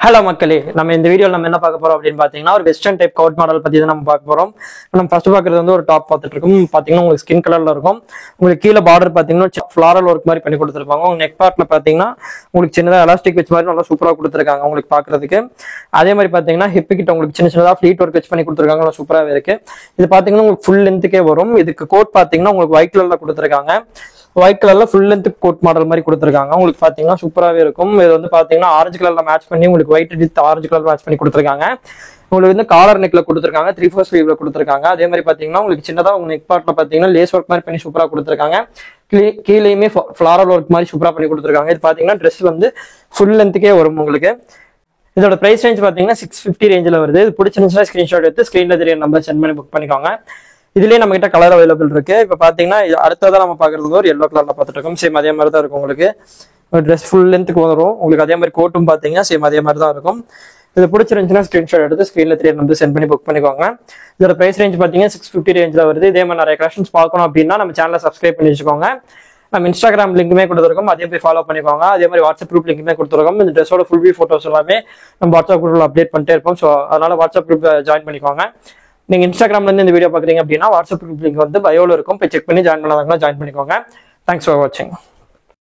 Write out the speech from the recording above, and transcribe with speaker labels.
Speaker 1: Hello மக்களே, நம்ம இந்த வீடியோவில் நம்ம என்ன பார்க்க போறோம் அப்படின்னு பார்த்தீங்கன்னா ஒரு வெஸ்டர்ன் டைப் கோட் மாடல் பற்றி தான் நம்ம பார்க்க போறோம். நம்ம ஃபர்ஸ்ட் பார்க்குறது வந்து ஒரு டாப் பார்த்துட்டு இருக்கோம். பார்த்தீங்கன்னா உங்களுக்கு ஸ்கின் கலர்ல இருக்கும். உங்களுக்கு கீழே பார்டர் பார்த்தீங்கன்னா ஃப்ளாரல் ஒர்க் மாதிரி பண்ணி கொடுத்துருப்பாங்க. உங்க நெக் பார்ட்ல பார்த்தீங்கன்னா உங்களுக்கு சின்னதாக எலாஸ்டிக் வச்சு மாதிரி நல்லா சூப்பராக கொடுத்துருக்காங்க உங்களுக்கு பார்க்கறதுக்கு. அதே மாதிரி பார்த்தீங்கன்னா ஹிப்பு கிட்ட உங்களுக்கு சின்ன சின்னதாக ஃப்ளீட் ஒர்க் வச்சு பண்ணி கொடுத்துருக்காங்க, நல்லா சூப்பராகவே இருக்கு. இது பார்த்தீங்கன்னா உங்களுக்கு ஃபுல் லென்த்துக்கே வரும். இதுக்கு கோட் பார்த்தீங்கன்னா உங்களுக்கு ஒயிட் கலர்ல கொடுத்துருக்காங்க. ஒயிட் கலர்ல ஃபுல் லென்த் கோட் மாடல் மாதிரி கொடுத்துருக்காங்க. உங்களுக்கு பாத்தீங்கன்னா சூப்பராகவே இருக்கும். இது வந்து பாத்தீங்கன்னா ஆரஞ்சு கலர்ல மேட்ச் பண்ணி உங்களுக்கு white with orange colour match பண்ணி கொடுத்துருக்காங்க. உங்களுக்கு வந்து காலர் நெக்ல கொடுத்துருக்காங்க, 3/4 ஸ்லீவ்ல கொடுத்துருக்காங்க. அதே மாதிரி பாத்தீங்கன்னா உங்களுக்கு சின்னதா உங்க நெக் பார்ட்ல பாத்தீங்கன்னா லேஸ் ஒர்க் மாதிரி பண்ணி சூப்பரா கொடுத்துருக்காங்க. கீழேயுமே ஃபிளாரல் ஒர்க் மாதிரி சூப்பரா பண்ணி கொடுத்துருக்காங்க. இது பாத்தீங்கன்னா ட்ரெஸ் வந்து ஃபுல் லென்த்துக்கே வரும் உங்களுக்கு. இதோட பிரைஸ் ரேஞ்ச் பாத்தீங்கன்னா 650 ரேஞ்சில் வருது. இது பிடிச்சிருந்துச்சுன்னா ஸ்கிரீன்ஷாட் எடுத்து ஸ்கிரீன்ல தெரிய நம்பர் சென்ட் பண்ணி புக் பண்ணிக்கோங்க. இதுலயே நம்ம கிட்ட கலர் அவைலபிள் இருக்கு. இப்ப பாத்தீங்கன்னா அடுத்ததான் நம்ம பாக்குறது ஒரு எல்லோ கலர்ல பாத்துட்டு இருக்கோம். சேம் அதே மாதிரி தான் இருக்கும் உங்களுக்கு. ட்ரெஸ் ஃபுல் லென்த்துக்கு வரும் உங்களுக்கு. அதே மாதிரி கோட்டும் பாத்தீங்கன்னா சேம் அதே மாதிரி தான் இருக்கும். இது பிடிச்சிருந்துச்சுன்னா ஸ்கிரீன்ஷாட் எடுத்து ஸ்கிரீன்ல தெரிய நம்பர் சென்ட் பண்ணி புக் பண்ணிக்கோங்க. இதோட பிரைஸ் ரேஞ்ச் பாத்தீங்கன்னா 650 ரேஞ்சில் வருது. இதே மாதிரி நிறைய கலெக்ஷன்ஸ் பார்க்கணும் அப்படின்னா நம்ம சேனலை சப்ஸ்கிரைப் பண்ணி வச்சுக்கோங்க. நம்ம இன்ஸ்டாகிராம் லிங்க்குமே கொடுத்துருக்கோம், அதே போய் ஃபாலோ பண்ணிக்கோங்க. அதே மாதிரி வாட்ஸ்அப் குரூப் லிங்க்குமே கொடுத்துருக்கோம். இந்த ட்ரெஸ்ஸோட ஃபுல் வியூ ஃபோட்டோஸ் எல்லாமே நம்ம வாட்ஸ்அப் குரூப்ல அப்டேட் பண்ணிட்டே இருப்போம். ஸோ அதனால வாட்ஸ்அப் குரூப் ஜாயின் பண்ணிக்கோங்க. நீங்க இன்ஸ்டாகிராம்ல இருந்து இந்த வீடியோ பாக்குறீங்க அப்படின்னா வாட்ஸ்அப் குரூப் லிங்க் வந்து பயோல இருக்கும், போய் செக் பண்ணி ஜாயின் பண்ணாதவங்க ஜாயின் பண்ணிக்கோங்க. தேங்க்ஸ் ஃபார் வாட்சிங்.